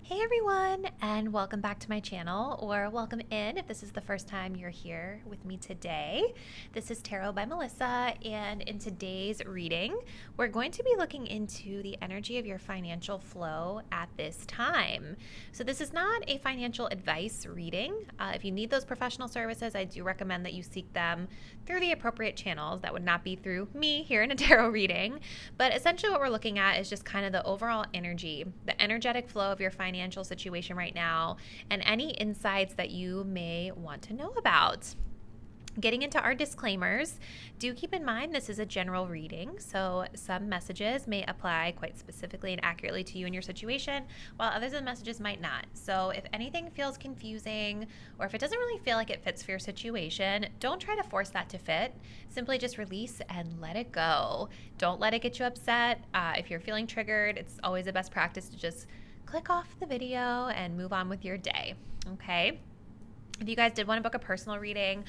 Hey everyone, and welcome back to my channel, or welcome in if this is the first time you're here with me today. This is Tarot by Melissa, and in today's reading, we're going to be looking into the energy of your financial flow at this time. So this is not a financial advice reading. If you need those professional services, I do recommend that you seek them through the appropriate channels. That would not be through me here in a tarot reading, but essentially what we're looking at is just kind of the overall energy, the energetic flow of your financial situation right now, and any insights that you may want to know about. Getting into our disclaimers, do keep in mind this is a general reading, so some messages may apply quite specifically and accurately to you and your situation, while others of the messages might not. So if anything feels confusing, or if it doesn't really feel like it fits for your situation, don't try to force that to fit. Simply just release and let it go. Don't let it get you upset. If you're feeling triggered, it's always the best practice to just click off the video and move on with your day, okay? If you guys did want to book a personal reading,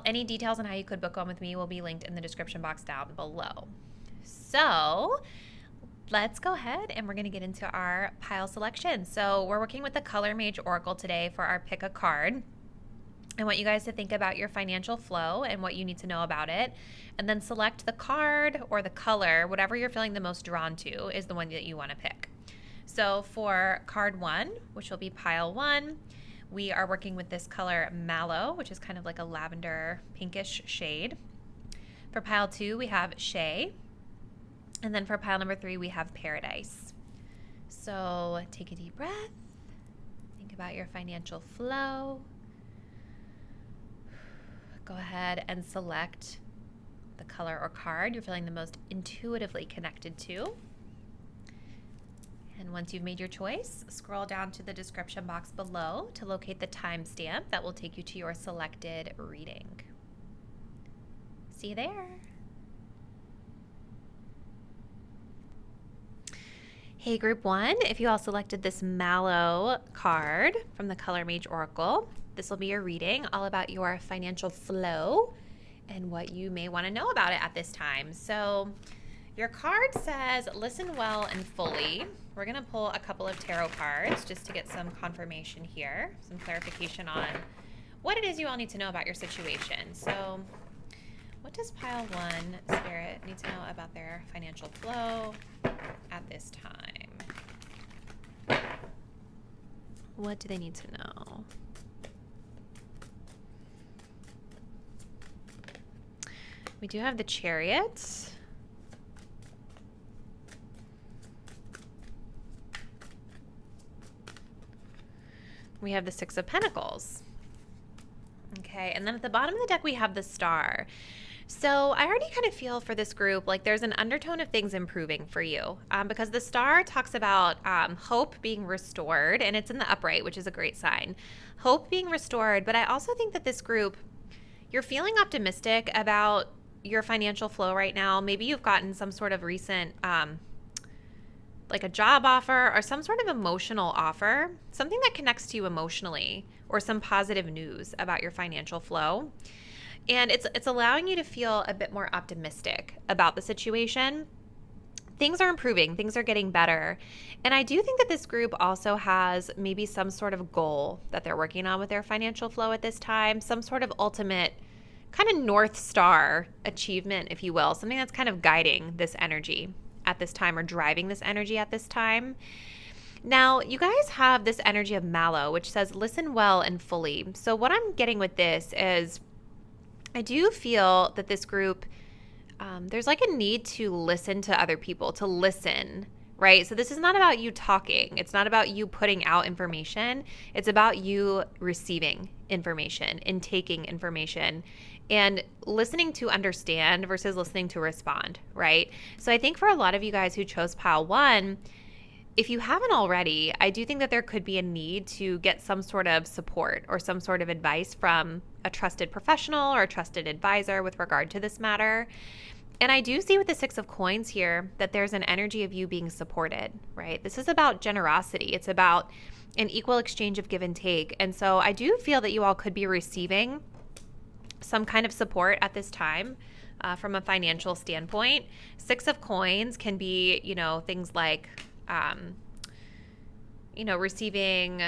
any details on how you could book one with me will be linked in the description box down below. So let's go ahead and we're going to get into our pile selection. So we're working with the Color Mage Oracle today for our pick a card. I want you guys to think about your financial flow and what you need to know about it, and then select the card or the color, whatever you're feeling the most drawn to is the one that you want to pick. So for card 1, which will be pile 1, we are working with this color Mallow, which is kind of like a lavender pinkish shade. For pile 2, we have Shea. And then for pile number 3, we have Paradise. So take a deep breath. Think about your financial flow. Go ahead and select the color or card you're feeling the most intuitively connected to. And once you've made your choice, scroll down to the description box below to locate the timestamp that will take you to your selected reading. See you there. Hey group 1, if you all selected this Mallow card from the Color Mage Oracle, this will be your reading all about your financial flow and what you may want to know about it at this time. So your card says, listen well and fully. We're going to pull a couple of tarot cards just to get some confirmation here, some clarification on what it is you all need to know about your situation. So what does pile 1 Spirit need to know about their financial flow at this time? What do they need to know? We do have the Chariot. We have the Six of Pentacles. Okay, and then at the bottom of the deck, we have the Star. So I already kind of feel for this group like there's an undertone of things improving for you because the Star talks about hope being restored, and it's in the upright, which is a great sign. Hope being restored, but I also think that this group, you're feeling optimistic about your financial flow right now. Maybe you've gotten some sort of recent like a job offer or some sort of emotional offer, something that connects to you emotionally, or some positive news about your financial flow. And it's allowing you to feel a bit more optimistic about the situation. Things are improving, things are getting better. And I do think that this group also has maybe some sort of goal that they're working on with their financial flow at this time, some sort of ultimate kind of North Star achievement, if you will, something that's kind of guiding this energy at this time or driving this energy at this time. Now, you guys have this energy of Mallow, which says listen well and fully. So what I'm getting with this is I do feel that this group, there's like a need to listen to other people, to listen, right? So this is not about you talking. It's not about you putting out information. It's about you receiving information and taking information and listening to understand versus listening to respond, right? So I think for a lot of you guys who chose pile 1, if you haven't already, I do think that there could be a need to get some sort of support or some sort of advice from a trusted professional or a trusted advisor with regard to this matter. And I do see with the Six of Coins here that there's an energy of you being supported, right? This is about generosity. It's about an equal exchange of give and take. And so I do feel that you all could be receiving some kind of support at this time from a financial standpoint. Six of Coins can be, things like receiving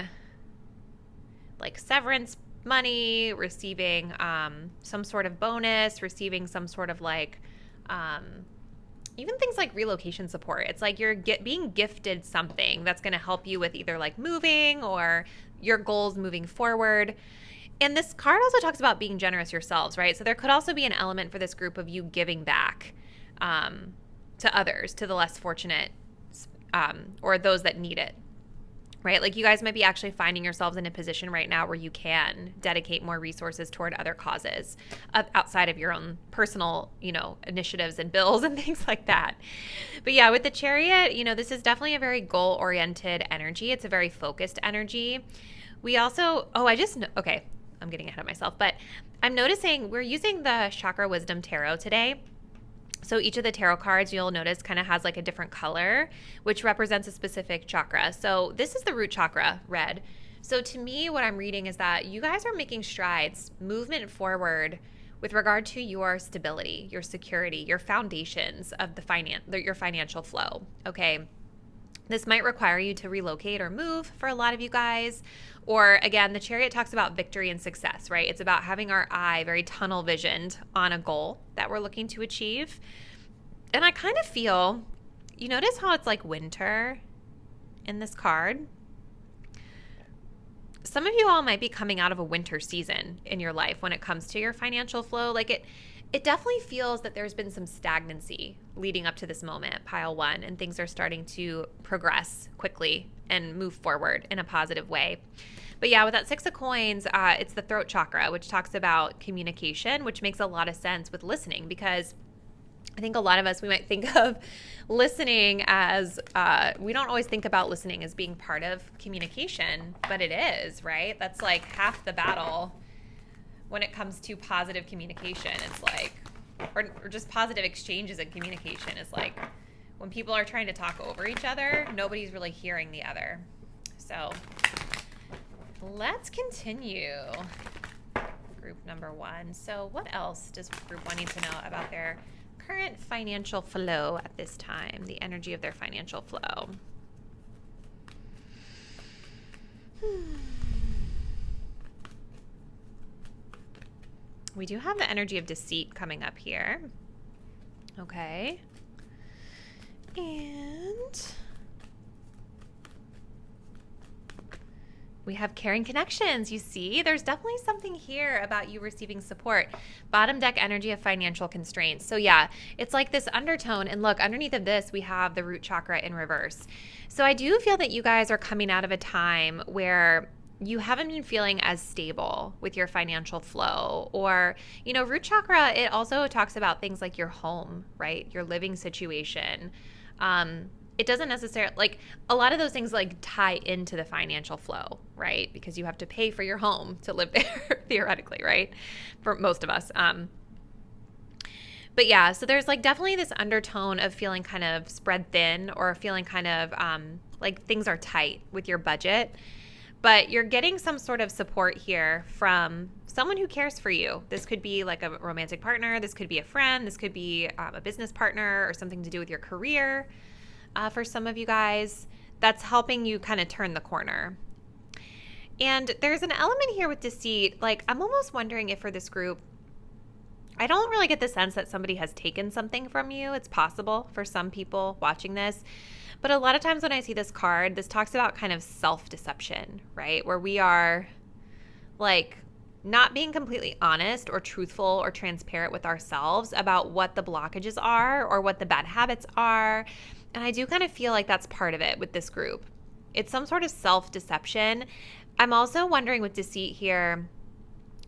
like severance money, receiving some sort of bonus, receiving some sort of like even things like relocation support. It's like you're being gifted something that's going to help you with either like moving or your goals moving forward. And this card also talks about being generous yourselves, right? So there could also be an element for this group of you giving back to others, to the less fortunate or those that need it, right? Like you guys might be actually finding yourselves in a position right now where you can dedicate more resources toward other causes outside of your own personal, initiatives and bills and things like that. But yeah, with the Chariot, this is definitely a very goal-oriented energy. It's a very focused energy. We also, okay, I'm getting ahead of myself, but I'm noticing we're using the Chakra Wisdom Tarot today. So each of the tarot cards, you'll notice, kind of has like a different color, which represents a specific chakra. So this is the root chakra, red. So to me, what I'm reading is that you guys are making strides, movement forward with regard to your stability, your security, your foundations of your financial flow, okay? This might require you to relocate or move for a lot of you guys. Or again, the Chariot talks about victory and success, right? It's about having our eye very tunnel visioned on a goal that we're looking to achieve. And I kind of feel, you notice how it's like winter in this card? Some of you all might be coming out of a winter season in your life when it comes to your financial flow. Like it definitely feels that there's been some stagnancy leading up to this moment, pile one, and things are starting to progress quickly and move forward in a positive way. But yeah, with that Six of Coins, it's the throat chakra, which talks about communication, which makes a lot of sense with listening, because I think a lot of us, we might think of listening as, we don't always think about listening as being part of communication, but it is, right? That's like half the battle when it comes to positive communication. It's like, or just positive exchanges in communication is like when people are trying to talk over each other, nobody's really hearing the other. So let's continue. Group number one. So what else does group one need to know about their current financial flow at this time, the energy of their financial flow? We do have the energy of deceit coming up here. Okay. And we have caring connections. You see, there's definitely something here about you receiving support. Bottom deck energy of financial constraints. So yeah, it's like this undertone. And look, underneath of this, we have the root chakra in reverse. So I do feel that you guys are coming out of a time where you haven't been feeling as stable with your financial flow, or, root chakra, it also talks about things like your home, right? Your living situation. It doesn't necessarily, like, a lot of those things like tie into the financial flow, right? Because you have to pay for your home to live there, theoretically, right? For most of us. But yeah, so there's like definitely this undertone of feeling kind of spread thin, or feeling kind of like things are tight with your budget. But you're getting some sort of support here from someone who cares for you. This could be like a romantic partner. This could be a friend. This could be a business partner, or something to do with your career. For some of you guys, that's helping you kind of turn the corner. And there's an element here with deceit. Like, I'm almost wondering if for this group, I don't really get the sense that somebody has taken something from you. It's possible for some people watching this. But a lot of times when I see this card, this talks about kind of self-deception, right? Where we are like not being completely honest or truthful or transparent with ourselves about what the blockages are or what the bad habits are. And I do kind of feel like that's part of it with this group. It's some sort of self-deception. I'm also wondering with deceit here,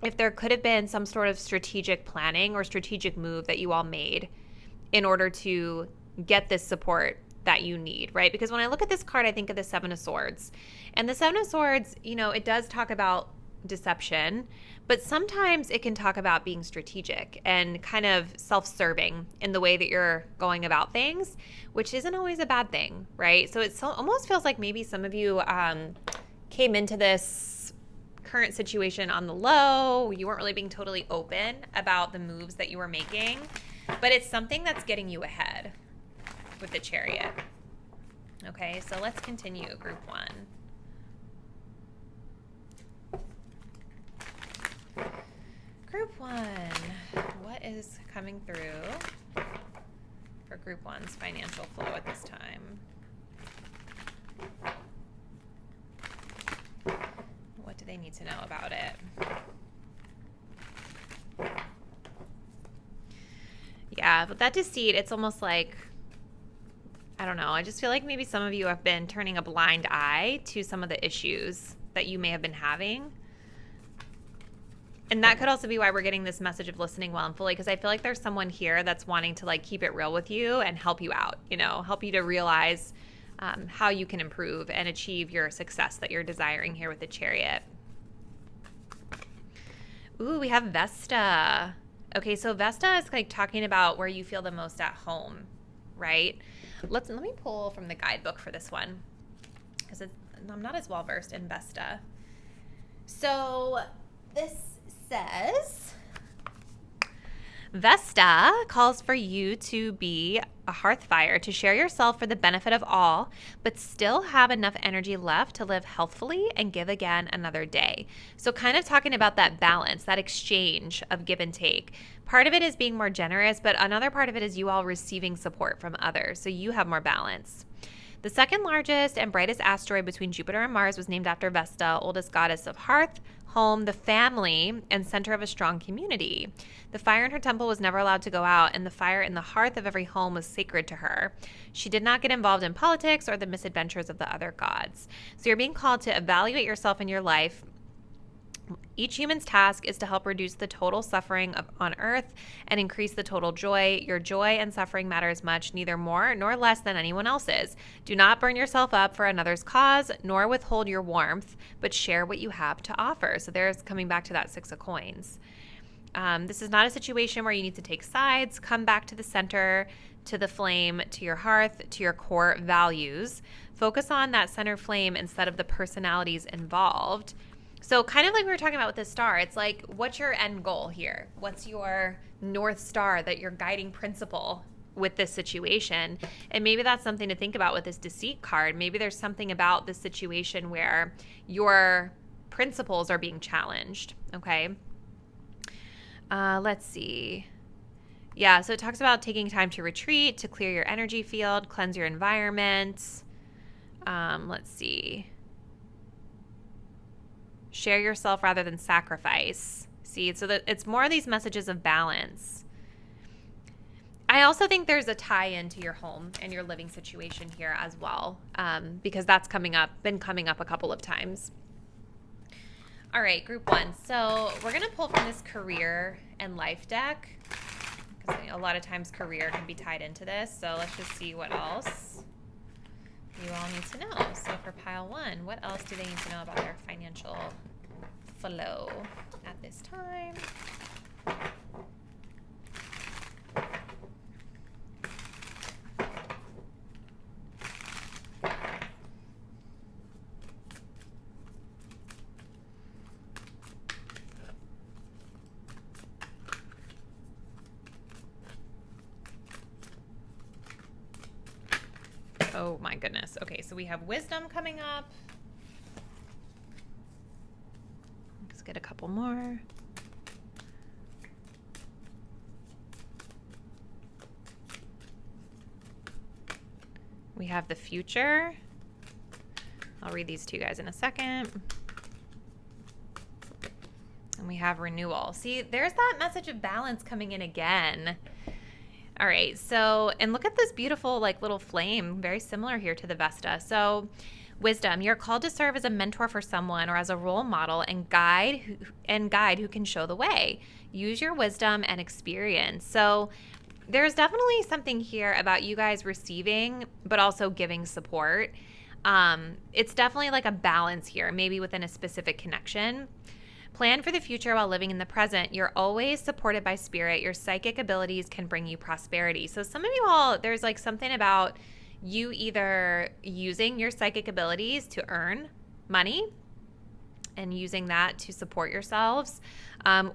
if there could have been some sort of strategic planning or strategic move that you all made in order to get this support that you need, right? Because when I look at this card, I think of the Seven of Swords. And the Seven of Swords, it does talk about deception, but sometimes it can talk about being strategic and kind of self-serving in the way that you're going about things, which isn't always a bad thing, right? So it almost feels like maybe some of you came into this current situation on the low. You weren't really being totally open about the moves that you were making, but it's something that's getting you ahead with the Chariot. Okay, so let's continue group one. Group 1, what is coming through for Group 1's financial flow at this time? What do they need to know about it? Yeah, but that deceit, it's almost like, I don't know, I just feel like maybe some of you have been turning a blind eye to some of the issues that you may have been having. And that could also be why we're getting this message of listening well and fully, because I feel like there's someone here that's wanting to like keep it real with you and help you out, you know, help you to realize how you can improve and achieve your success that you're desiring here with the Chariot. Ooh, we have Vesta. Okay, so Vesta is like talking about where you feel the most at home, right? Let me pull from the guidebook for this one, because I'm not as well versed in Vesta. So this says, Vesta calls for you to be a hearth fire, to share yourself for the benefit of all, but still have enough energy left to live healthfully and give again another day. So kind of talking about that balance, that exchange of give and take. Part of it is being more generous, but another part of it is you all receiving support from others, so you have more balance. The second largest and brightest asteroid between Jupiter and Mars was named after Vesta, oldest goddess of hearth, home, the family, and center of a strong community. The fire in her temple was never allowed to go out, and the fire in the hearth of every home was sacred to her. She did not get involved in politics or the misadventures of the other gods. So you're being called to evaluate yourself in your life. Each human's task is to help reduce the total suffering on earth and increase the total joy. Your joy and suffering matter as much, neither more nor less than anyone else's. Do not burn yourself up for another's cause, nor withhold your warmth, but share what you have to offer. So there's coming back to that 6 of coins. This is not a situation where you need to take sides. Come back to the center, to the flame, to your hearth, to your core values. Focus on that center flame instead of the personalities involved. So kind of like we were talking about with this star, it's like, what's your end goal here? What's your North Star, that your guiding principle with this situation? And maybe that's something to think about with this deceit card. Maybe there's something about this situation where your principles are being challenged, okay? Let's see. Yeah, so it talks about taking time to retreat, to clear your energy field, cleanse your environment. Let's see. Share yourself rather than sacrifice. See, so that it's more of these messages of balance. I also think there's a tie-in to your home and your living situation here as well, because that's been coming up a couple of times. All right, Group 1. So we're going to pull from this career and life deck, because a lot of times career can be tied into this. So let's just see what else you all need to know. So for pile 1, what else do they need to know about their financial flow at this time? Oh my goodness. Okay, so we have wisdom coming up. Let's get a couple more. We have the future. I'll read these to you guys in a second. And we have renewal. See, there's that message of balance coming in again. All right, so, and look at this beautiful like little flame, very similar here to the Vesta. So wisdom, you're called to serve as a mentor for someone or as a role model and guide who can show the way. Use your wisdom and experience. So there's definitely something here about you guys receiving, but also giving support. It's definitely like a balance here, maybe within a specific connection. Plan for the future while living in the present. You're always supported by spirit. Your psychic abilities can bring you prosperity. So some of you all, there's like something about you either using your psychic abilities to earn money and using that to support yourselves,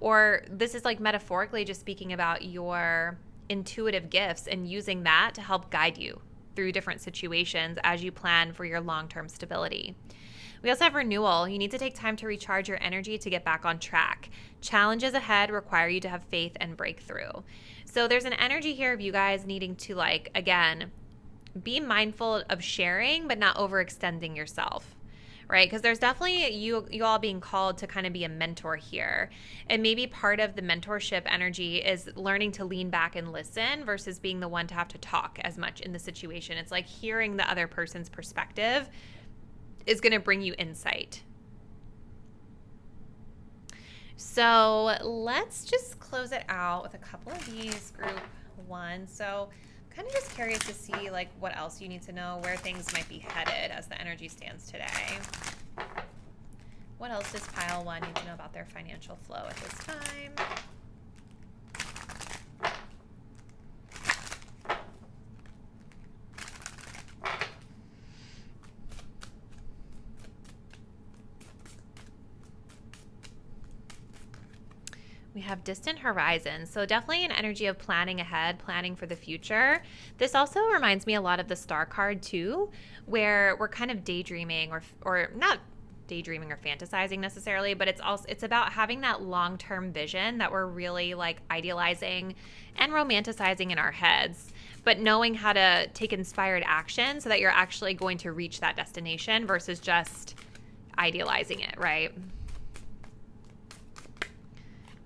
or this is like metaphorically just speaking about your intuitive gifts and using that to help guide you through different situations as you plan for your long-term stability. We also have renewal. You need to take time to recharge your energy to get back on track. Challenges ahead require you to have faith and breakthrough. So there's an energy here of you guys needing to, like, again, be mindful of sharing, but not overextending yourself, right? Because there's definitely you all being called to kind of be a mentor here. And maybe part of the mentorship energy is learning to lean back and listen versus being the one to have to talk as much in the situation. It's like hearing the other person's perspective is going to bring you insight. So let's just close it out with a couple of these group ones. So kind of just curious to see like what else you need to know, where things might be headed as the energy stands today. What else does pile 1 need to know about their financial flow at this time? We have distant horizons. So definitely an energy of planning ahead, planning for the future. This also reminds me a lot of the star card too, where we're kind of daydreaming or not daydreaming or fantasizing necessarily, but it's about having that long-term vision that we're really like idealizing and romanticizing in our heads, but knowing how to take inspired action so that you're actually going to reach that destination versus just idealizing it, right?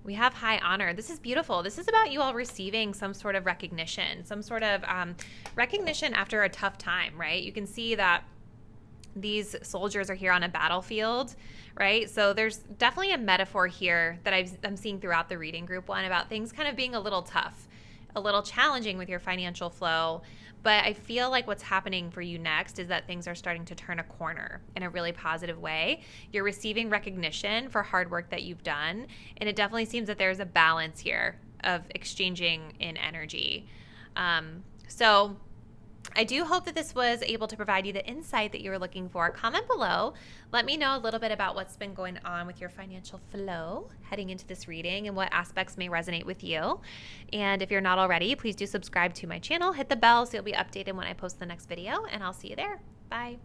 We have high honor. This is beautiful. This is about you all receiving some sort of recognition, some sort of recognition after a tough time, right? You can see that these soldiers are here on a battlefield, right? So there's definitely a metaphor here that I'm seeing throughout the reading group 1 about things kind of being a little tough, a little challenging with your financial flow. But I feel like what's happening for you next is that things are starting to turn a corner in a really positive way. You're receiving recognition for hard work that you've done. And it definitely seems that there's a balance here of exchanging in energy. So I do hope that this was able to provide you the insight that you were looking for. Comment below. Let me know a little bit about what's been going on with your financial flow heading into this reading and what aspects may resonate with you. And if you're not already, please do subscribe to my channel. Hit the bell so you'll be updated when I post the next video, and I'll see you there. Bye.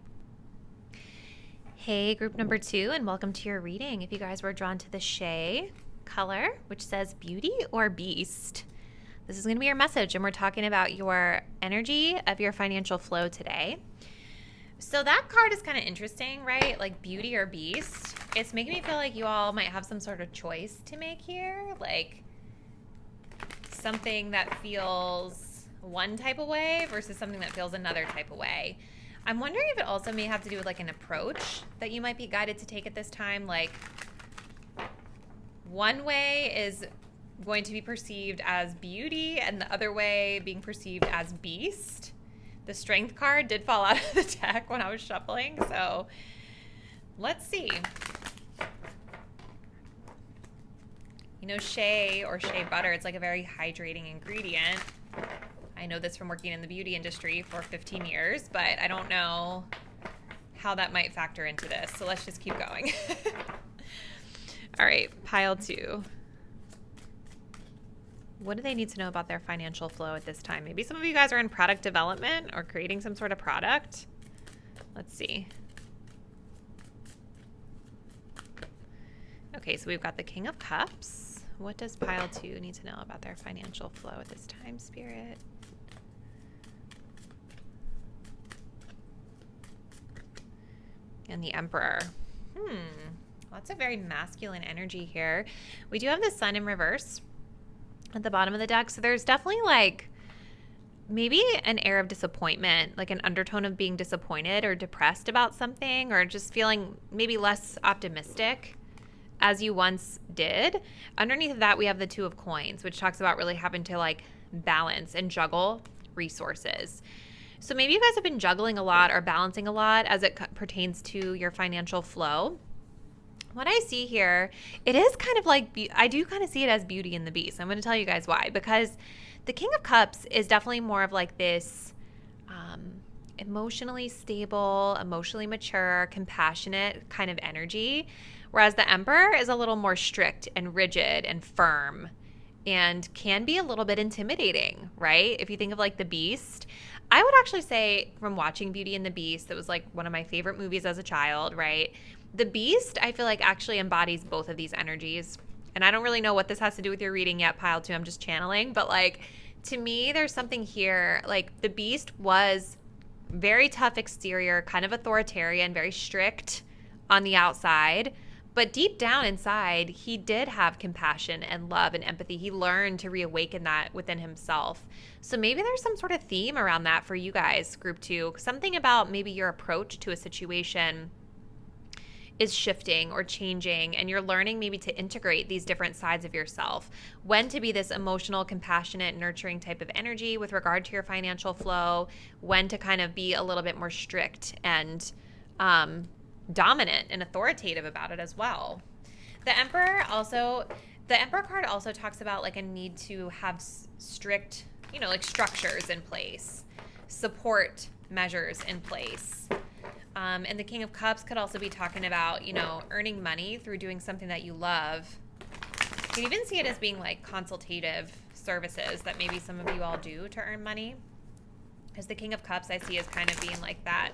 Hey, group number 2, and welcome to your reading. If you guys were drawn to the Shea color, which says beauty or beast, this is going to be your message, and we're talking about your energy of your financial flow today. So that card is kind of interesting, right? Like beauty or beast. It's making me feel like you all might have some sort of choice to make here, like something that feels one type of way versus something that feels another type of way. I'm wondering if it also may have to do with like an approach that you might be guided to take at this time. Like one way is going to be perceived as beauty and the other way being perceived as beast. The strength card did fall out of the deck when I was shuffling, so let's see. You know, Shea or Shea butter, it's like a very hydrating ingredient. I know this from working in the beauty industry for 15 years, but I don't know how that might factor into this, so let's just keep going. All right, pile 2. What do they need to know about their financial flow at this time? Maybe some of you guys are in product development or creating some sort of product. Let's see. Okay, so we've got the King of Cups. What does pile 2 need to know about their financial flow at this time, Spirit? And the Emperor. Lots of very masculine energy here. We do have the Sun in reverse at the bottom of the deck. So there's definitely like maybe an air of disappointment, like an undertone of being disappointed or depressed about something, or just feeling maybe less optimistic as you once did. Underneath of that, we have the Two of Coins, which talks about really having to like balance and juggle resources. So maybe you guys have been juggling a lot or balancing a lot as it pertains to your financial flow. What I see here, it is kind of like, I do kind of see it as Beauty and the Beast. I'm going to tell you guys why. Because the King of Cups is definitely more of like this emotionally stable, emotionally mature, compassionate kind of energy. Whereas the Emperor is a little more strict and rigid and firm and can be a little bit intimidating, right? If you think of like the Beast, I would actually say from watching Beauty and the Beast, that was like one of my favorite movies as a child, right? The Beast, I feel like actually embodies both of these energies. And I don't really know what this has to do with your reading yet, pile 2. I'm just channeling. But like, to me, there's something here. Like, the Beast was very tough exterior, kind of authoritarian, very strict on the outside. But deep down inside, he did have compassion and love and empathy. He learned to reawaken that within himself. So maybe there's some sort of theme around that for you guys, group 2. Something about maybe your approach to a situation is shifting or changing, and you're learning maybe to integrate these different sides of yourself. When to be this emotional, compassionate, nurturing type of energy with regard to your financial flow. When to kind of be a little bit more strict and dominant and authoritative about it as well. The Emperor card also talks about like a need to have strict, like structures in place, support measures in place. And the King of Cups could also be talking about, earning money through doing something that you love. You can even see it as being like consultative services that maybe some of you all do to earn money. Because the King of Cups I see as kind of being like that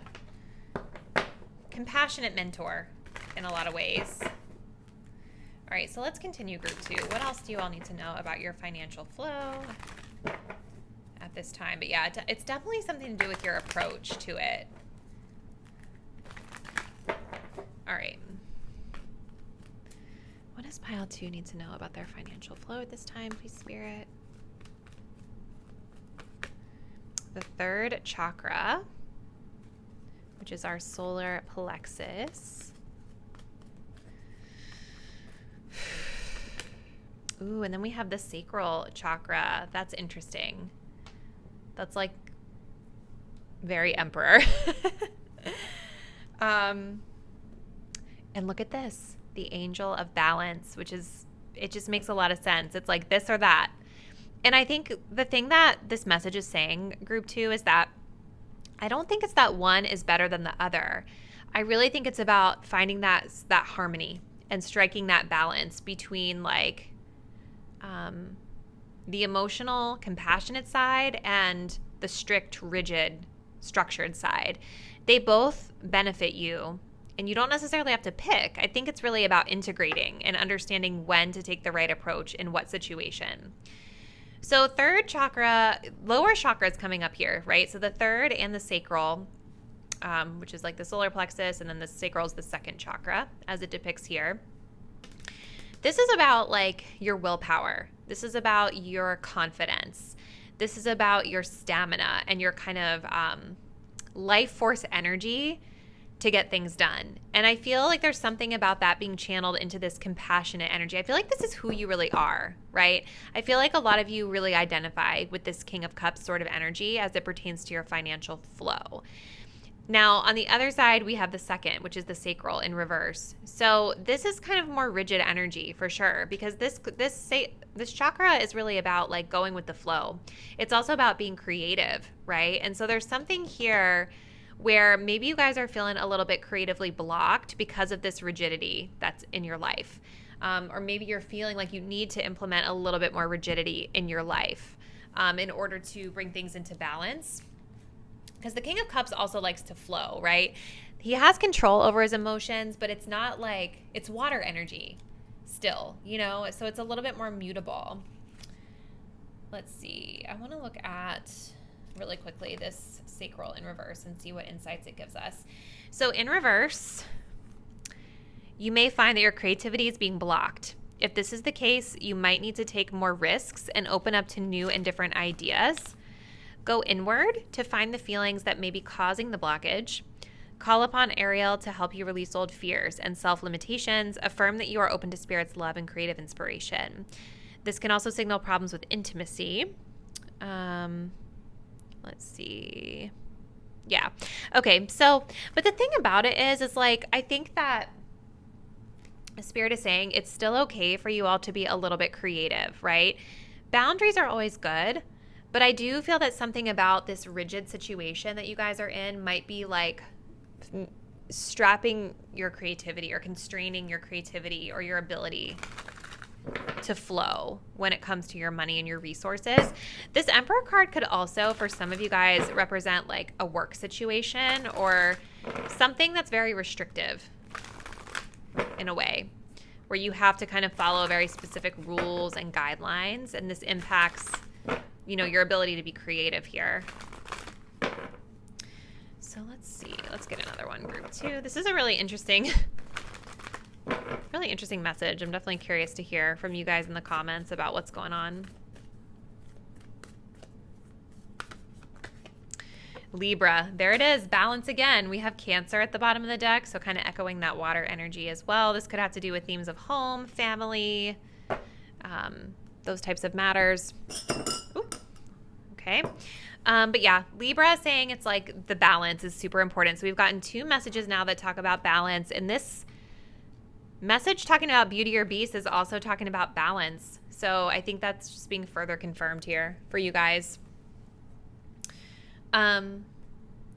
compassionate mentor in a lot of ways. All right, so let's continue group 2. What else do you all need to know about your financial flow at this time? But yeah, it's definitely something to do with your approach to it. All right. What does pile 2 need to know about their financial flow at this time, please, Spirit? The 3rd chakra, which is our solar plexus. Ooh, and then we have the sacral chakra. That's interesting. That's like very Emperor. And look at this, the Angel of Balance, it just makes a lot of sense. It's like this or that. And I think the thing that this message is saying, group 2, is that I don't think it's that one is better than the other. I really think it's about finding that harmony and striking that balance between like the emotional, compassionate side and the strict, rigid, structured side. They both benefit you, and you don't necessarily have to pick. I think it's really about integrating and understanding when to take the right approach in what situation. So 3rd chakra, lower chakra is coming up here, right? So the 3rd and the sacral, which is like the solar plexus, and then the sacral is the 2nd chakra, as it depicts here. This is about like your willpower. This is about your confidence. This is about your stamina and your kind of life force energy to get things done. And I feel like there's something about that being channeled into this compassionate energy. I feel like this is who you really are, right? I feel like a lot of you really identify with this King of Cups sort of energy as it pertains to your financial flow. Now, on the other side, we have the 2nd, which is the sacral in reverse. So this is kind of more rigid energy for sure, because this chakra is really about like going with the flow. It's also about being creative, right? And so there's something here where maybe you guys are feeling a little bit creatively blocked because of this rigidity that's in your life. Or maybe you're feeling like you need to implement a little bit more rigidity in your life in order to bring things into balance. Because the King of Cups also likes to flow, right? He has control over his emotions, but it's not like, it's water energy still, so it's a little bit more mutable. Let's see. I want to look at really quickly this sacral in reverse and see what insights it gives us. So in reverse, you may find that your creativity is being blocked. If this is the case, you might need to take more risks and open up to new and different ideas. Go inward to find the feelings that may be causing the blockage. Call upon Ariel to help you release old fears and self-limitations. Affirm that you are open to Spirit's love and creative inspiration. This can also signal problems with intimacy. Let's see. Yeah. Okay. So, but the thing about it is like, I think that Spirit is saying it's still okay for you all to be a little bit creative, right? Boundaries are always good, but I do feel that something about this rigid situation that you guys are in might be like strapping your creativity or constraining your creativity or your ability to flow when it comes to your money and your resources. This Emperor card could also, for some of you guys, represent like a work situation or something that's very restrictive in a way, where you have to kind of follow very specific rules and guidelines, and this impacts, you know, your ability to be creative here. So let's see. Let's get another one, group 2. This is a really interesting message. I'm definitely curious to hear from you guys in the comments about what's going on. Libra, there it is, balance again. We have Cancer at the bottom of the deck, so kind of echoing that water energy as well. This could have to do with themes of home, family, those types of matters. Ooh. Okay. But yeah, Libra saying it's like the balance is super important. So we've gotten 2 messages now that talk about balance, and this message talking about beauty or beast is also talking about balance. So I think that's just being further confirmed here for you guys.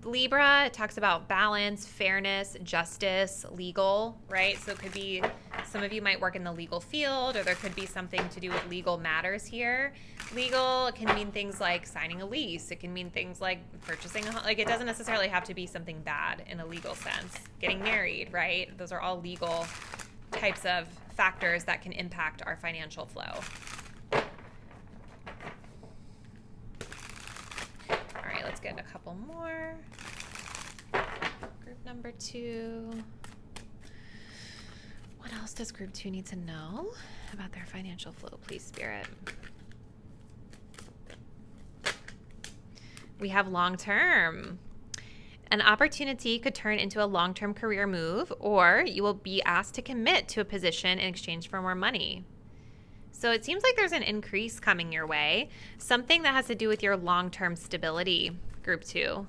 Libra, it talks about balance, fairness, justice, legal, right? So it could be, some of you might work in the legal field, or there could be something to do with legal matters here. Legal, it can mean things like signing a lease. It can mean things like purchasing a home. Like, it doesn't necessarily have to be something bad in a legal sense. Getting married, right? Those are all legal types of factors that can impact our financial flow. All right, let's get a couple more. Group number 2. What else does group 2 need to know about their financial flow, please, Spirit? We have long-term. An opportunity could turn into a long-term career move, or you will be asked to commit to a position in exchange for more money. So it seems like there's an increase coming your way, something that has to do with your long-term stability, group 2.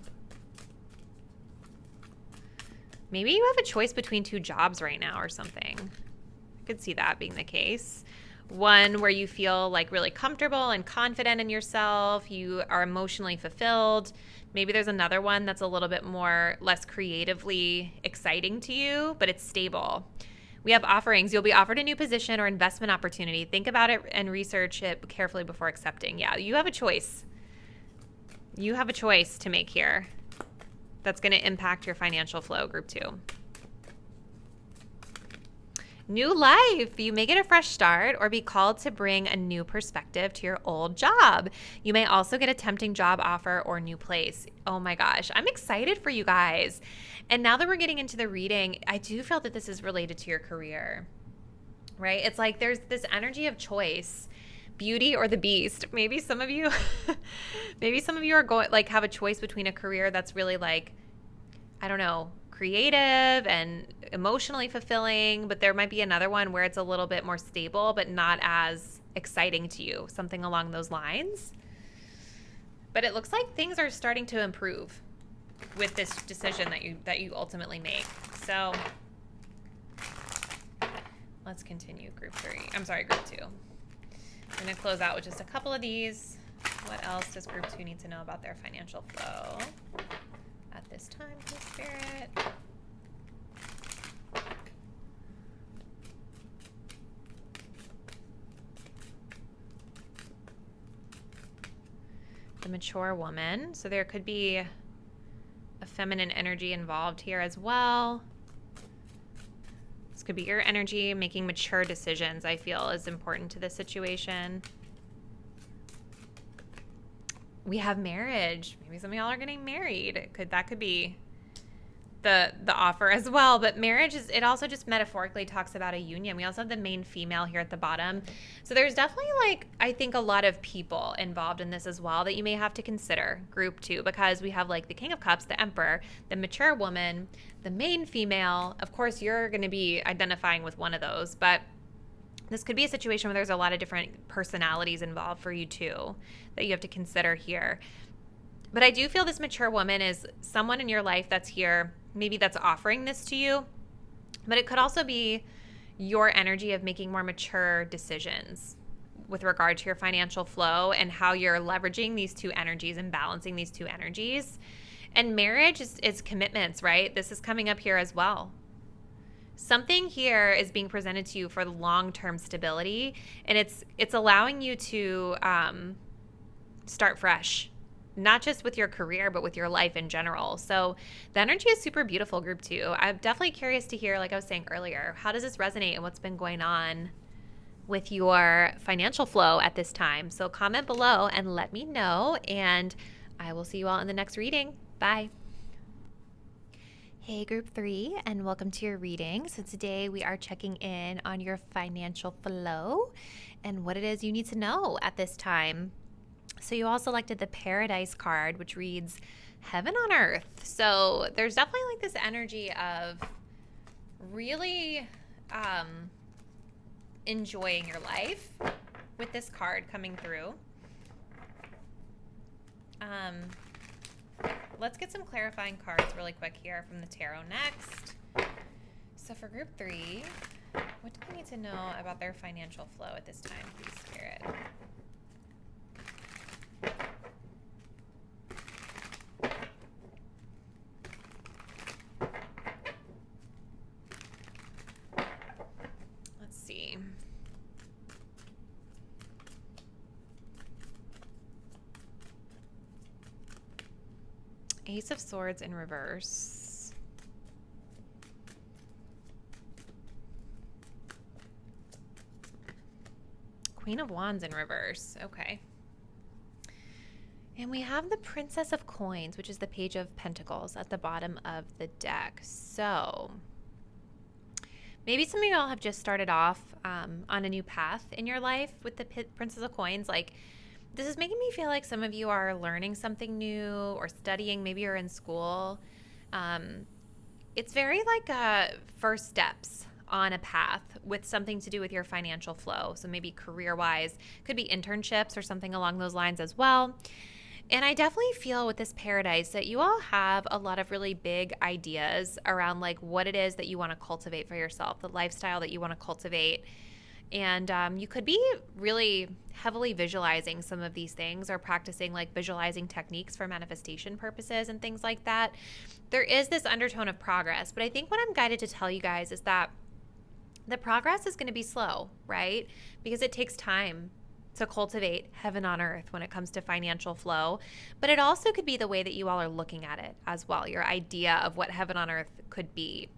Maybe you have a choice between 2 jobs right now or something. I could see that being the case. One where you feel like really comfortable and confident in yourself, you are emotionally fulfilled. Maybe there's another one that's a little bit more, less creatively exciting to you, but it's stable. We have offerings. You'll be offered a new position or investment opportunity. Think about it and research it carefully before accepting. Yeah, you have a choice. You have a choice to make here that's going to impact your financial flow, group 2. New life. You may get a fresh start or be called to bring a new perspective to your old job. You may also get a tempting job offer or new place. Oh my gosh, I'm excited for you guys. And now that we're getting into the reading, I do feel that this is related to your career, right? It's like there's this energy of choice, beauty or the beast. Maybe some of you, are going like have a choice between a career that's really like, I don't know, creative and emotionally fulfilling, but there might be another one where it's a little bit more stable but not as exciting to you, something along those lines. But it looks like things are starting to improve with this decision that you ultimately make. So let's continue group 2. I'm going to close out with just a couple of these. What else does group 2 need to know about their financial flow at this time, please, Spirit? The mature woman. So there could be a feminine energy involved here as well. This could be your energy making mature decisions, I feel, is important to this situation. We have marriage. Maybe some of y'all are getting married. That could be the offer as well. But marriage it also just metaphorically talks about a union. We also have the main female here at the bottom. So there's definitely I think a lot of people involved in this as well that you may have to consider, group 2, because we have the King of Cups, the Emperor, the mature woman, the main female. Of course, you're going to be identifying with one of those, but this could be a situation where there's a lot of different personalities involved for you too that you have to consider here. But I do feel this mature woman is someone in your life that's here, maybe that's offering this to you, but it could also be your energy of making more mature decisions with regard to your financial flow and how you're leveraging these 2 energies and balancing these 2 energies. And marriage is commitments, right? This is coming up here as well. Something here is being presented to you for long-term stability, and it's allowing you to start fresh, not just with your career, but with your life in general. So the energy is super beautiful, group 2. I'm definitely curious to hear, like I was saying earlier, how does this resonate and what's been going on with your financial flow at this time? So comment below and let me know, and I will see you all in the next reading. Bye. Hey group 3, and welcome to your reading. So today we are checking in on your financial flow and what it is you need to know at this time. So you all selected the Paradise card, which reads heaven on earth. So there's definitely like this energy of really enjoying your life with this card coming through. Let's get some clarifying cards really quick here from the tarot next. So for group 3, what do they need to know about their financial flow at this time, please, Spirit? Let's see. Ace of Swords in reverse. Queen of Wands in reverse. Okay. And we have the Princess of Coins, which is the Page of Pentacles at the bottom of the deck. So maybe some of y'all have just started off on a new path in your life with the Princess of Coins. Like, this is making me feel like some of you are learning something new or studying. Maybe you're in school. It's very like first steps on a path with something to do with your financial flow. So maybe career-wise, could be internships or something along those lines as well. And I definitely feel with this Paradise that you all have a lot of really big ideas around like what it is that you want to cultivate for yourself, the lifestyle that you want to cultivate. And you could be really heavily visualizing some of these things or practicing like visualizing techniques for manifestation purposes and things like that. There is this undertone of progress, but I think what I'm guided to tell you guys is that the progress is going to be slow, right? Because it takes time to cultivate heaven on earth when it comes to financial flow. But it also could be the way that you all are looking at it as well, your idea of what heaven on earth could be.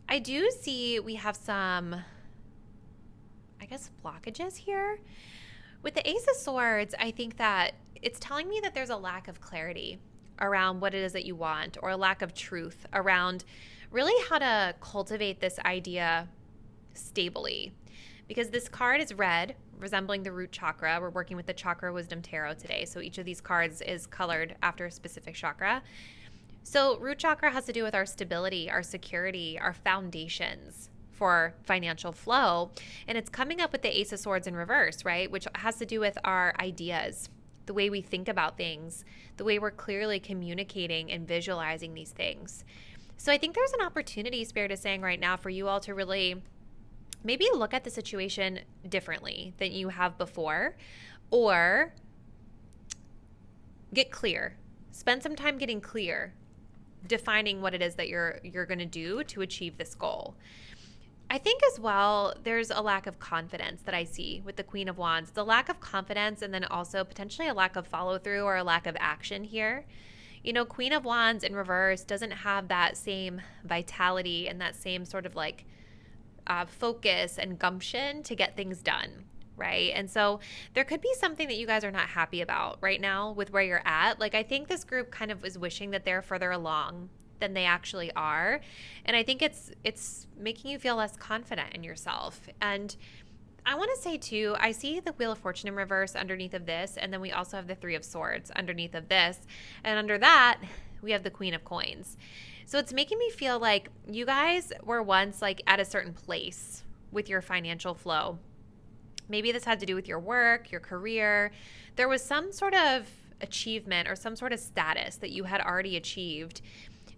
I do see we have some, I guess, blockages here. With the Ace of Swords, I think that it's telling me that there's a lack of clarity around what it is that you want, or a lack of truth around really how to cultivate this idea stably. Because this card is red, resembling the root chakra. We're working with the Chakra Wisdom Tarot today, so each of these cards is colored after a specific chakra. So root chakra has to do with our stability, our security, our foundations for financial flow. And it's coming up with the Ace of Swords in reverse, right? Which has to do with our ideas, the way we think about things, the way we're clearly communicating and visualizing these things. So I think there's an opportunity, Spirit is saying right now, for you all to really maybe look at the situation differently than you have before, or get clear. Spend some time getting clear, defining what it is that you're going to do to achieve this goal. I think as well, there's a lack of confidence that I see with the Queen of Wands. The lack of confidence, and then also potentially a lack of follow through or a lack of action here. You know, Queen of Wands in reverse doesn't have that same vitality and that same sort of like focus and gumption to get things done, right? And so there could be something that you guys are not happy about right now with where you're at. Like, I think this group kind of is wishing that they're further along than they actually are. And I think it's making you feel less confident in yourself. And I want to say too, I see the Wheel of Fortune in reverse underneath of this, and then we also have the Three of Swords underneath of this. And under that, we have the Queen of Coins. So it's making me feel like you guys were once like at a certain place with your financial flow. Maybe this had to do with your work, your career. There was some sort of achievement or some sort of status that you had already achieved.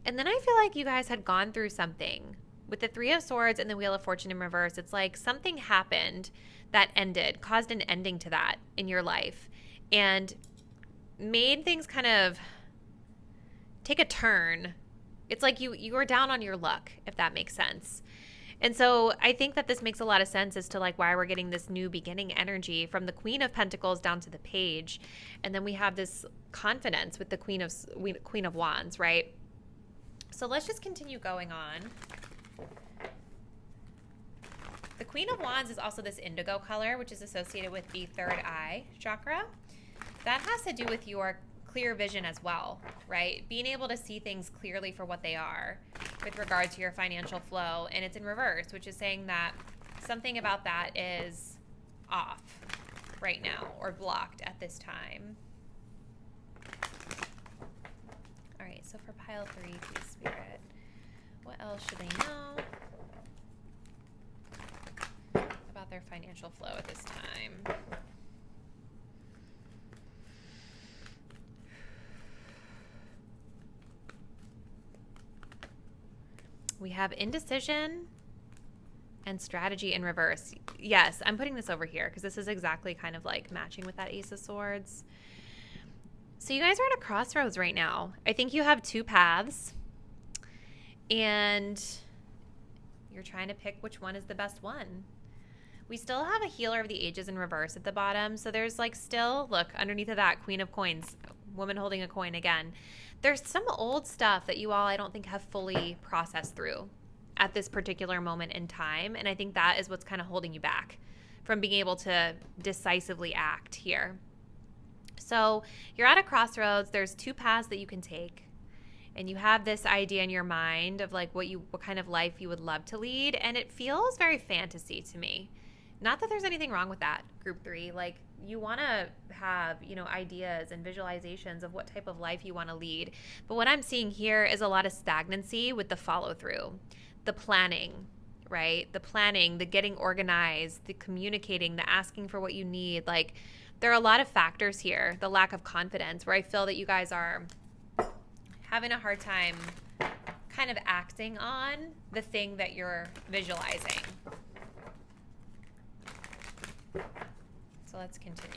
And then I feel like you guys had gone through something. With the Three of Swords and the Wheel of Fortune in reverse, it's like something happened that ended, caused an ending to that in your life, and made things kind of take a turn. It's like you were down on your luck, if that makes sense. And so I think that this makes a lot of sense as to like why we're getting this new beginning energy from the Queen of Pentacles down to the Page. And then we have this confidence with the Queen of Wands, right? So let's just continue going on. The Queen of Wands is also this indigo color, which is associated with the third eye chakra. That has to do with your clear vision as well, right? Being able to see things clearly for what they are with regard to your financial flow. And it's in reverse, which is saying that something about that is off right now or blocked at this time. All right, so for pile 3, please, Spirit, what else should they know about their financial flow at this time? We have indecision and strategy in reverse. Yes, I'm putting this over here because this is exactly kind of like matching with that Ace of Swords. So you guys are at a crossroads right now. I think you have 2 paths and you're trying to pick which one is the best one. We still have a Healer of the Ages in reverse at the bottom. So there's like still, look, underneath of that, Queen of Coins, woman holding a coin again. There's some old stuff that you all, I don't think, have fully processed through at this particular moment in time. And I think that is what's kind of holding you back from being able to decisively act here. So you're at a crossroads. There's 2 paths that you can take. And you have this idea in your mind of like what kind of life you would love to lead. And it feels very fantasy to me. Not that there's anything wrong with that, group 3. Like, you want to have, ideas and visualizations of what type of life you want to lead. But what I'm seeing here is a lot of stagnancy with the follow through, the planning, right? The planning, the getting organized, the communicating, the asking for what you need. Like, there are a lot of factors here, the lack of confidence, where I feel that you guys are having a hard time kind of acting on the thing that you're visualizing. So let's continue.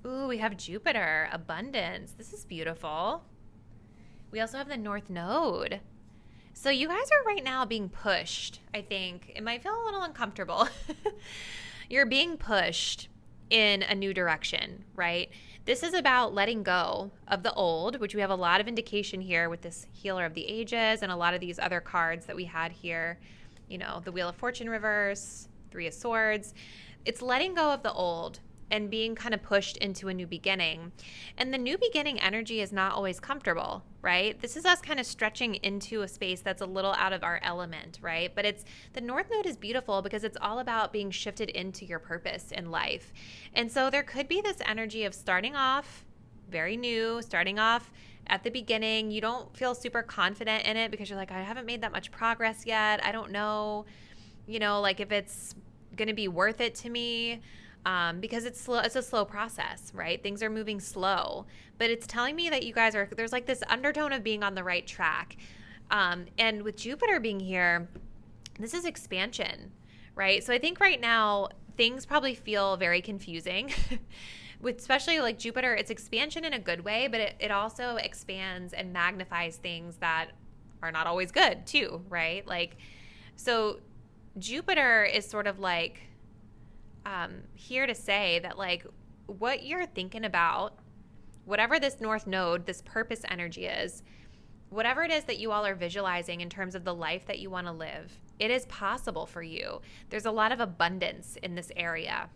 Ooh, we have Jupiter, abundance. This is beautiful. We also have the North Node. So you guys are right now being pushed, I think. It might feel a little uncomfortable. You're being pushed in a new direction, right? This is about letting go of the old, which we have a lot of indication here with this Healer of the Ages and a lot of these other cards that we had here. The Wheel of Fortune reverse, 3 of Swords. It's letting go of the old and being kind of pushed into a new beginning. And the new beginning energy is not always comfortable, right? This is us kind of stretching into a space that's a little out of our element, right? But the North Node is beautiful because it's all about being shifted into your purpose in life. And so there could be this energy of starting off very new, starting off at the beginning. You don't feel super confident in it because you're like, I haven't made that much progress yet. I don't know, like if it's going to be worth it to me. Because it's slow, it's a slow process, right? Things are moving slow, but it's telling me that you guys there's like this undertone of being on the right track. And with Jupiter being here, this is expansion, right? So I think right now things probably feel very confusing with especially like Jupiter. It's expansion in a good way, but it also expands and magnifies things that are not always good too, right? Like, so Jupiter is sort of like, here to say that like what you're thinking about, whatever this North Node, this purpose energy is, whatever it is that you all are visualizing in terms of the life that you want to live, it is possible for you. There's a lot of abundance in this area,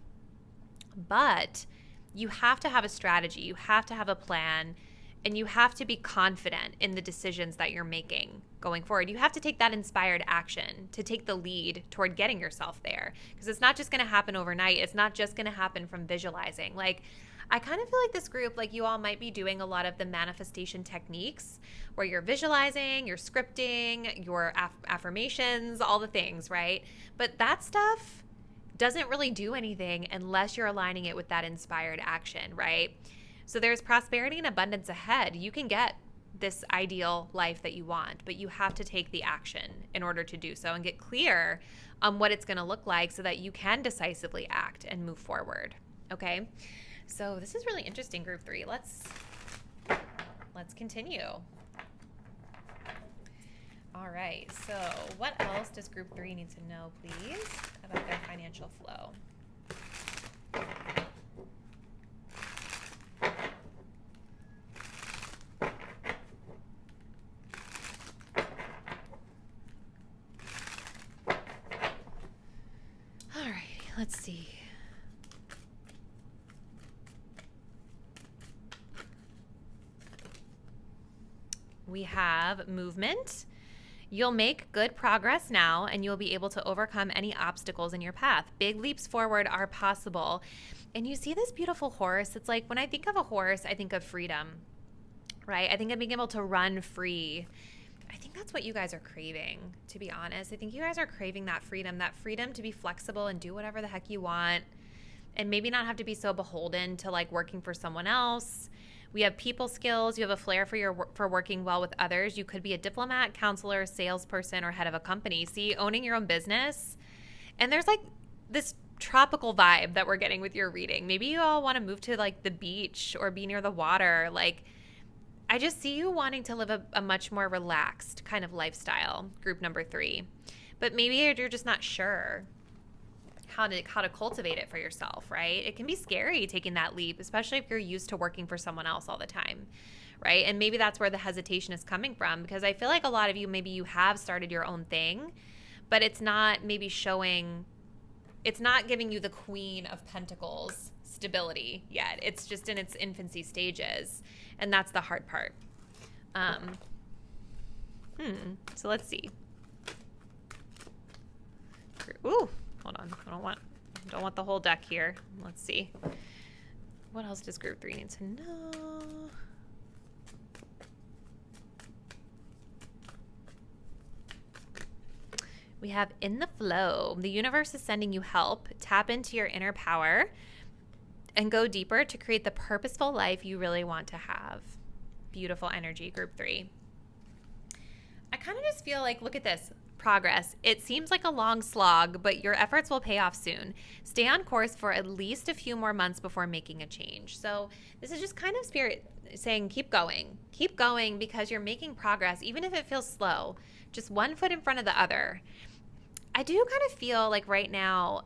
but you have to have a strategy, you have to have a plan, and you have to be confident in the decisions that you're making going forward. You have to take that inspired action to take the lead toward getting yourself there. Because it's not just going to happen overnight. It's not just going to happen from visualizing. Like, I kind of feel like this group, like you all might be doing a lot of the manifestation techniques where you're visualizing, you're scripting, your affirmations, all the things, right? But that stuff doesn't really do anything unless you're aligning it with that inspired action, right? So there's prosperity and abundance ahead. You can get this ideal life that you want, but you have to take the action in order to do so and get clear on what it's going to look like so that you can decisively act and move forward. Okay? So this is really interesting, group 3. Let's continue. All right, so what else does group 3 need to know, please, about their financial flow? All right, let's see. We have movement. You'll make good progress now, and you'll be able to overcome any obstacles in your path. Big leaps forward are possible. And you see this beautiful horse. It's like when I think of a horse, I think of freedom, right? I think of being able to run free. I think that's what you guys are craving, to be honest. I think you guys are craving that freedom to be flexible and do whatever the heck you want, and maybe not have to be so beholden to like working for someone else. We have people skills. You have a flair for working well with others. You could be a diplomat, counselor, salesperson, or head of a company. See, owning your own business. And there's like this tropical vibe that we're getting with your reading. Maybe you all want to move to like the beach or be near the water. Like, I just see you wanting to live a much more relaxed kind of lifestyle, group number 3. But maybe you're just not sure how to cultivate it for yourself, right? It can be scary taking that leap, especially if you're used to working for someone else all the time, right? And maybe that's where the hesitation is coming from, because I feel like a lot of you, maybe you have started your own thing, but it's not maybe it's not giving you the Queen of Pentacles stability yet. It's just in its infancy stages, and that's the hard part. So let's see. Ooh. Hold on. I don't want the whole deck here. Let's see. What else does group 3 need to know? We have in the flow. The universe is sending you help. Tap into your inner power and go deeper to create the purposeful life you really want to have. Beautiful energy, group 3. I kind of just feel like, look at this. Progress. It seems like a long slog, but your efforts will pay off soon. Stay on course for at least a few more months before making a change. So this is just kind of spirit saying keep going because you're making progress, even if it feels slow, just one foot in front of the other. I do kind of feel like right now,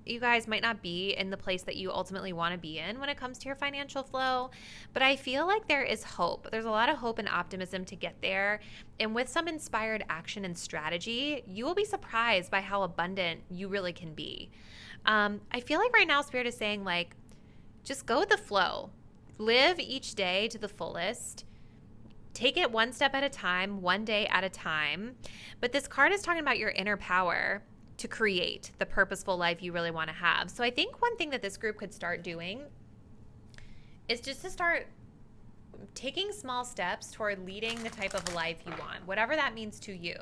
you guys might not be in the place that you ultimately want to be in when it comes to your financial flow, but I feel like there is hope. There's a lot of hope and optimism to get there. And with some inspired action and strategy, you will be surprised by how abundant you really can be. I feel like right now Spirit is saying, like, just go with the flow. Live each day to the fullest. Take it one step at a time, one day at a time. But this card is talking about your inner power to create the purposeful life you really want to have. So I think one thing that this group could start doing is just to start taking small steps toward leading the type of life you want, whatever that means to you.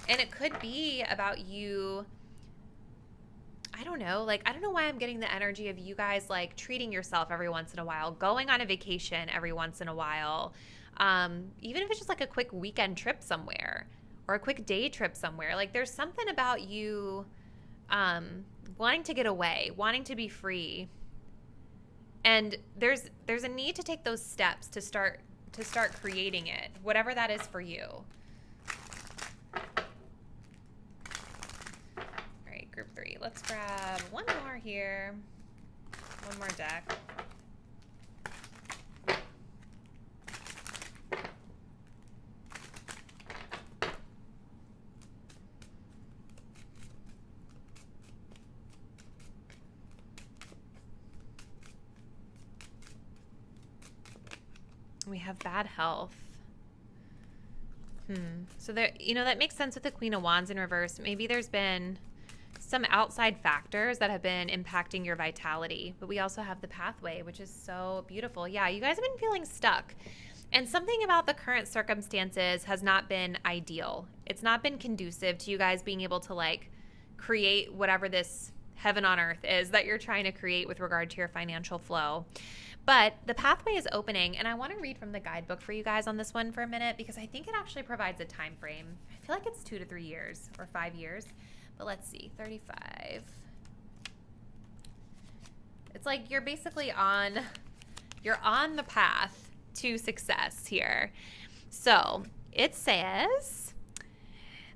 And it could be about you, I don't know why I'm getting the energy of you guys like treating yourself every once in a while, going on a vacation every once in a while, even if it's just like a quick weekend trip somewhere or a quick day trip somewhere. Like there's something about you wanting to get away, wanting to be free. And there's a need to take those steps to start creating it, whatever that is for you. All right, group 3. Let's grab one more here. One more deck. We have bad health. So there, that makes sense with the Queen of Wands in reverse. Maybe there's been some outside factors that have been impacting your vitality, but we also have the pathway, which is so beautiful. Yeah, you guys have been feeling stuck, and something about the current circumstances has not been ideal. It's not been conducive to you guys being able to like create whatever this heaven on earth is that you're trying to create with regard to your financial flow. But the pathway is opening, and I want to read from the guidebook for you guys on this one for a minute because I think it actually provides a time frame. I feel like it's 2 to 3 years or 5 years, but let's see, 35. It's like you're basically on the path to success here. So it says,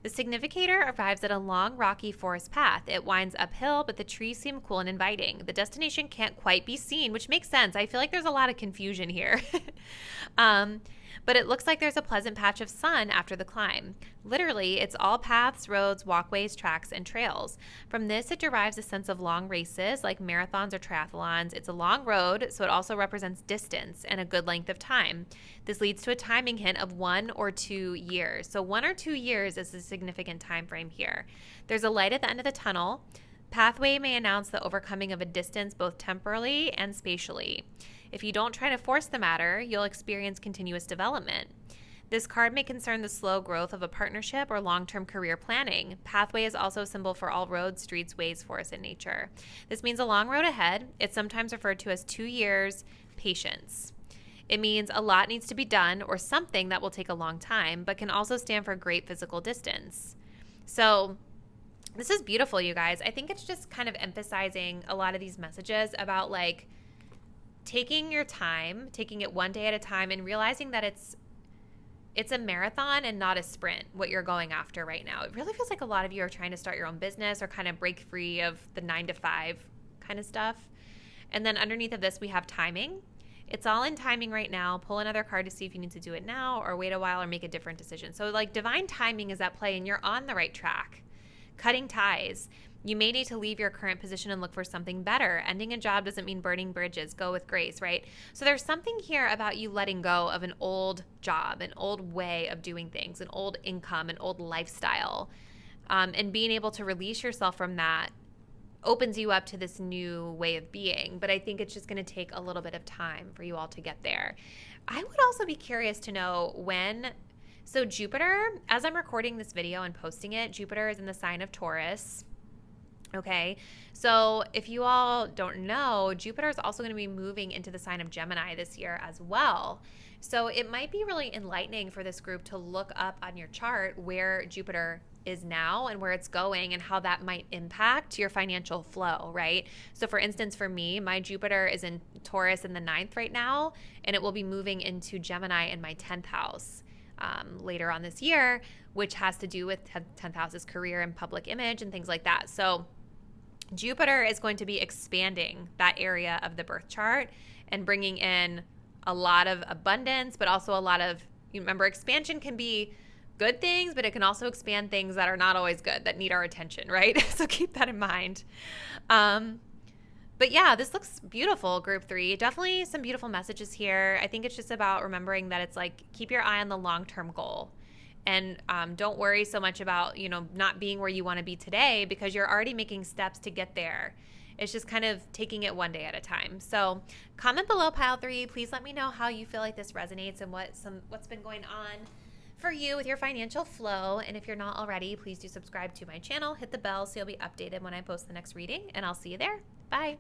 the significator arrives at a long, rocky forest path. It winds uphill, but the trees seem cool and inviting. The destination can't quite be seen, which makes sense. I feel like there's a lot of confusion here. But it looks like there's a pleasant patch of sun after the climb. Literally, it's all paths, roads, walkways, tracks, and trails. From this, it derives a sense of long races, like marathons or triathlons. It's a long road, so it also represents distance and a good length of time. This leads to a timing hint of 1 or 2 years. So 1 or 2 years is a significant time frame here. There's a light at the end of the tunnel. Pathway may announce the overcoming of a distance both temporally and spatially. If you don't try to force the matter, you'll experience continuous development. This card may concern the slow growth of a partnership or long-term career planning. Pathway is also a symbol for all roads, streets, ways, forests, and nature. This means a long road ahead. It's sometimes referred to as 2 years, patience. It means a lot needs to be done or something that will take a long time, but can also stand for great physical distance. So this is beautiful, you guys. I think it's just kind of emphasizing a lot of these messages about like taking your time, taking it one day at a time, and realizing that it's a marathon and not a sprint, what you're going after right now. It really feels like a lot of you are trying to start your own business or kind of break free of the 9 to 5 kind of stuff. And then underneath of this, we have timing. It's all in timing right now. Pull another card to see if you need to do it now or wait a while or make a different decision. So like divine timing is at play and you're on the right track. Cutting ties. You may need to leave your current position and look for something better. Ending a job doesn't mean burning bridges. Go with grace, right? So there's something here about you letting go of an old job, an old way of doing things, an old income, an old lifestyle, and being able to release yourself from that opens you up to this new way of being. But I think it's just going to take a little bit of time for you all to get there. I would also be curious to know when. So Jupiter, as I'm recording this video and posting it, Jupiter is in the sign of Taurus. Okay, so if you all don't know, Jupiter is also going to be moving into the sign of Gemini this year as well. So it might be really enlightening for this group to look up on your chart where Jupiter is now and where it's going and how that might impact your financial flow, right? So for instance, for me, my Jupiter is in Taurus in the 9th right now, and it will be moving into Gemini in my 10th house later on this year, which has to do with 10th house's career and public image and things like that. So Jupiter is going to be expanding that area of the birth chart and bringing in a lot of abundance, but also a lot of, you remember, expansion can be good things, but it can also expand things that are not always good, that need our attention, right? So keep that in mind. But yeah, this looks beautiful, group 3. Definitely some beautiful messages here. I think it's just about remembering that it's like, keep your eye on the long-term goal. And don't worry so much about, not being where you want to be today because you're already making steps to get there. It's just kind of taking it one day at a time. So comment below, pile 3. Please let me know how you feel like this resonates and what's been going on for you with your financial flow. And if you're not already, please do subscribe to my channel. Hit the bell so you'll be updated when I post the next reading. And I'll see you there. Bye.